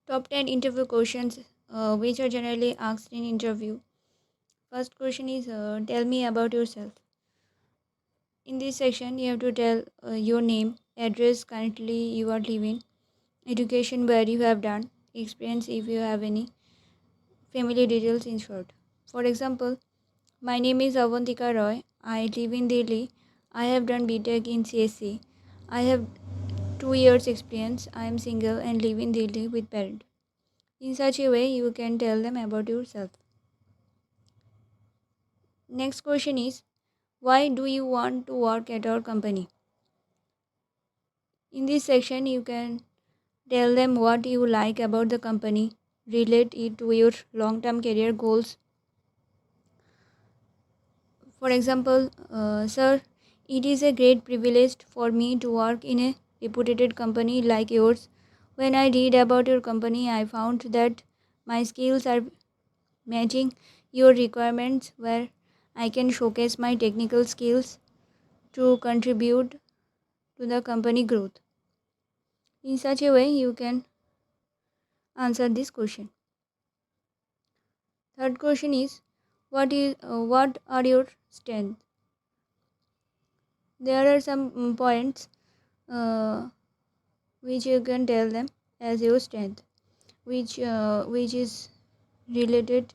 Top 10 interview questions which are generally asked in interview. First question is tell me about yourself. In this section, you have to tell your name, address currently you are living, education where you have done, experience if you have any, family details in short. For example, my name is Avantika Roy. I live in Delhi. I have done BTech in CSC. I have 2 years experience. I am single and live in Delhi with parents. In such a way, you can tell them about yourself. Next question is why do you want to work at our company? In this section, you can tell them what you like about the company, relate it to your long term career goals. For example, sir, it is a great privilege for me to work in a reputed company like yours. When I read about your company, I found that my skills are matching your requirements where I can showcase my technical skills to contribute to the company growth. In such a way, you can answer this question. Third question is what are your strengths? There are some points uh, which you can tell them as your strength, which is related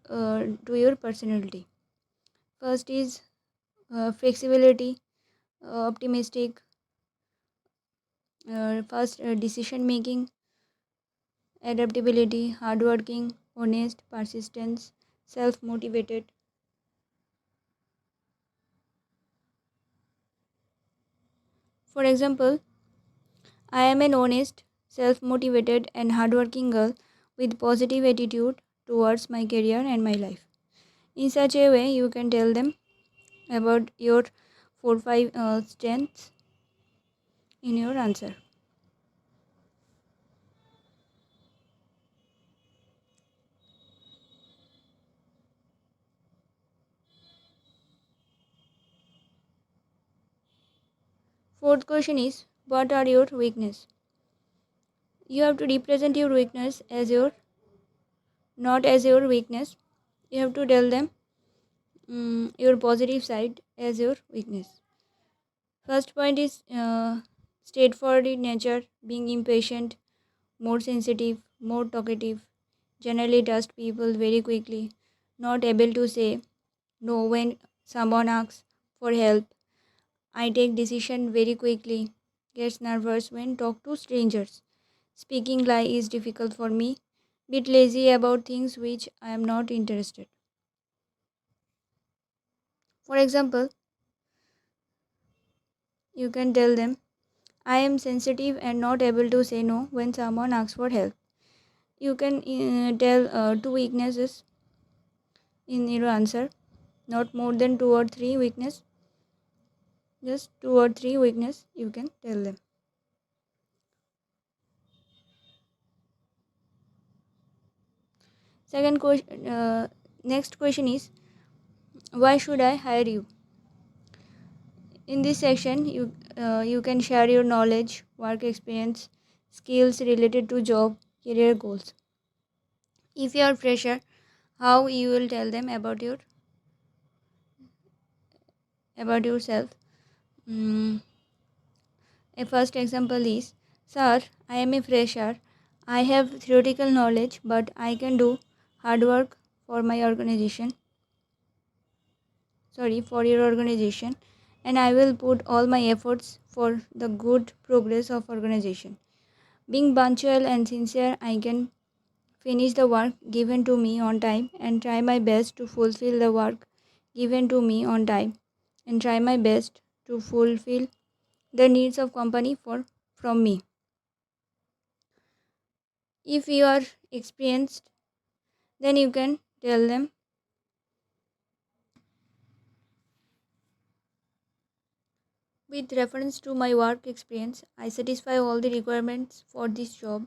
to your personality. First is flexibility, optimistic, fast decision making, adaptability, hardworking, honest, persistence, self motivated. For example, I am an honest, self motivated, and hardworking girl with positive attitude towards my career and my life. In such a way, you can tell them about your 4 5 strengths in your answer. Fourth question is what are your weakness? You have to represent your weakness as your not as your weakness. You have to tell them your positive side as your weakness. First point is straightforward in nature, being impatient, more sensitive, more talkative, generally trust people very quickly, not able to say no when someone asks for help. I take decision very quickly, gets nervous when talk to strangers. Speaking lie is difficult for me, bit lazy about things which I am not interested. For example, you can tell them I am sensitive and not able to say no when someone asks for help. You can tell two weaknesses in your answer, not more than two or three weakness, just two or three weakness you can tell them. Second question, next question is why should I hire you? In this section, you can share your knowledge, work experience, skills related to job, career goals. If you are fresher, how you will tell them about yourself. Mm, a first example is, sir, I am a fresher. I have theoretical knowledge, but I can do hard work for my organization. Sorry, for your organization, and I will put all my efforts for the good progress of organization. Being punctual and sincere, I can finish the work given to me on time and try my best to fulfill the work given to me on time and try my best to fulfill the needs of company for from me. If you are experienced, then you can tell them with reference to my work experience, I satisfy all the requirements for this job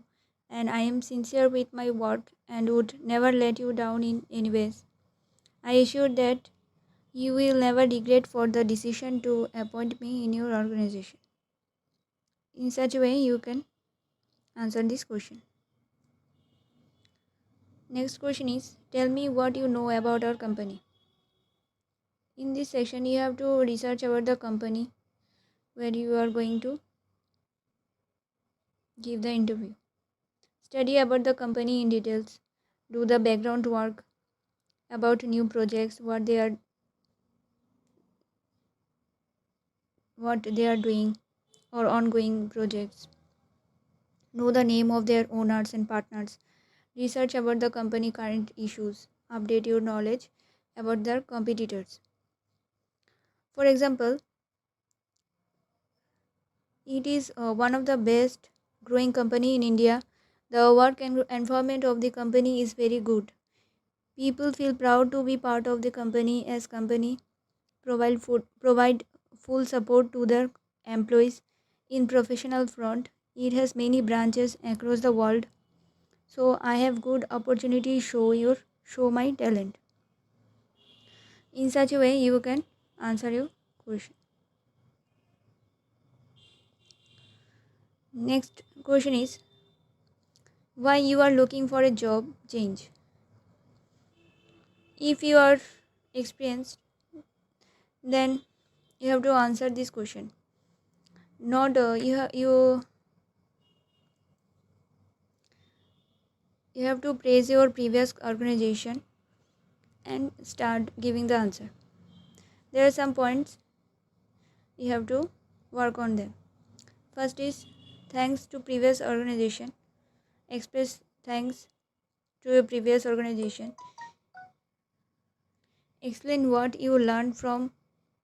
and I am sincere with my work and would never let you down in any ways. I assure that you will never regret for the decision to appoint me in your organization. In such a way, you can answer this question. Next question is, tell me what you know about our company. In this section you have to research about the company where you are going to give the interview. Study about the company in details. Do the background work about new projects, what they are doing, or ongoing projects. Know the name of their owners and partners. Research about the company current issues. Update your knowledge about their competitors. For example, it is one of the best growing company in India. The work environment of the company is very good. People feel proud to be part of the company as company provide full support to their employees in professional front. It has many branches across the world, so I have good opportunity show my talent. In such a way you can answer your question. Next question is, why you are looking for a job change. If you are experienced, then you have to answer this question. Not you have to praise your previous organization and start giving the answer. There are some points you have to work on them. First is, thanks to previous organization. Express thanks to your previous organization. Explain what you learned from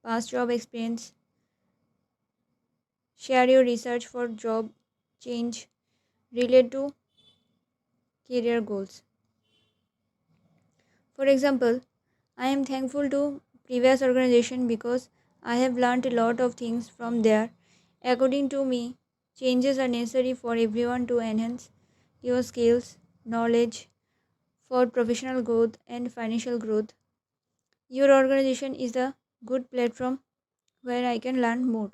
past job experience. Share your research for job change. Relate to career goals. For example, I am thankful to previous organization because I have learned a lot of things from there. According to me, changes are necessary for everyone to enhance your skills, knowledge for professional growth and financial growth. Your organization is a good platform where I can learn more.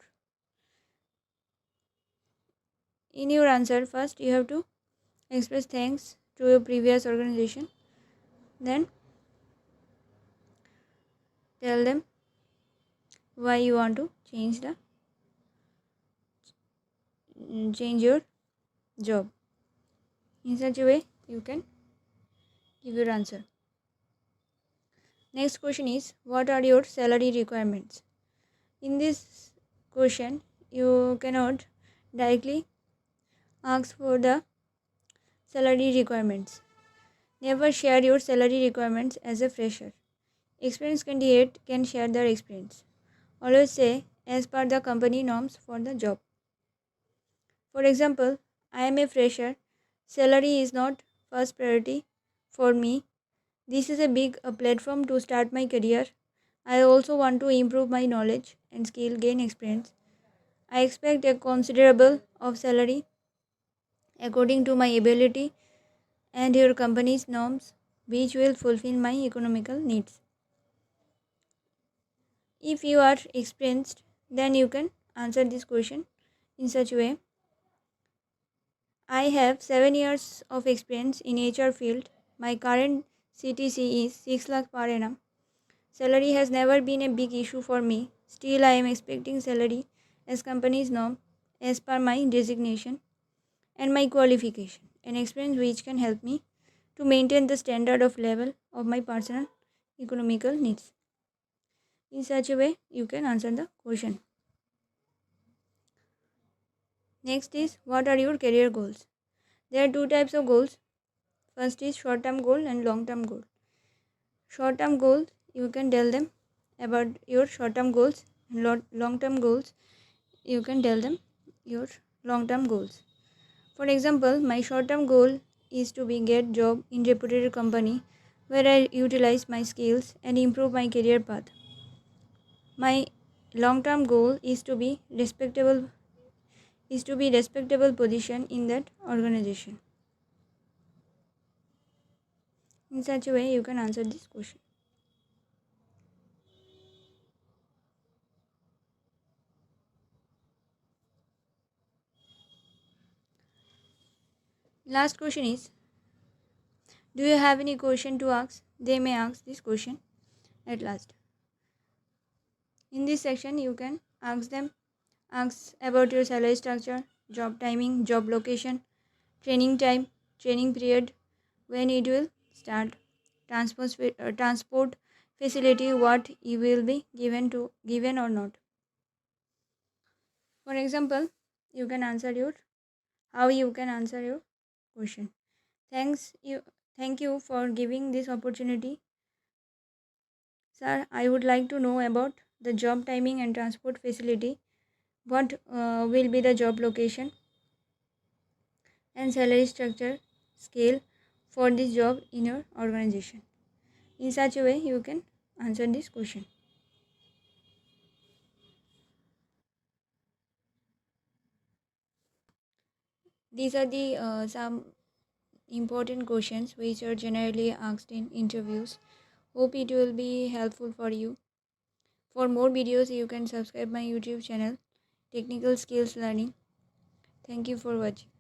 In your answer, first you have to express thanks to your previous organization, then tell them why you want to change your job. In such a way you can give your answer. Next question is, what are your salary requirements. In this question you cannot directly ask for the salary requirements. Never share your salary requirements as a fresher. Experienced candidate can share their experience. Always say as per the company norms for the job. For example, I am a fresher. Salary is not first priority for me. This is a big platform to start my career. I also want to improve my knowledge and skill, gain experience. I expect a considerable of salary according to my ability and your company's norms, which will fulfill my economical needs. If you are experienced, then you can answer this question in such a way. I have 7 years of experience in HR field. My current CTC is 6 lakh per annum. Salary has never been a big issue for me. Still, I am expecting salary as company's norm as per my designation and my qualification and experience, which can help me to maintain the standard of level of my personal economical needs. In such a way, you can answer the question. Next is, what are your career goals? There are two types of goals. First is short term goal and long term goal. Short term goals, you can tell them about your short term goals, and long term goals, you can tell them your long term goals. For example, my short term goal is to be get job in reputed company where I utilize my skills and improve my career path. My long term goal is to be respectable position in that organization. In such a way you can answer this question. Last question is, Do you have any question to ask? They may ask this question at last. In this section, you can ask about your salary structure, job timing, job location, training time, training period, when it will start, transport facility, what you will be given or not. For example, you can answer your how you can answer your question. Thank you for giving this opportunity. Sir, I would like to know about the job timing and transport facility. What will be the job location and salary structure scale for this job in your organization? In such a way, you can answer this question. These are the some important questions which are generally asked in interviews. Hope it will be helpful for you. For more videos, you can subscribe my YouTube channel, Technical Skills Learning. Thank you for watching.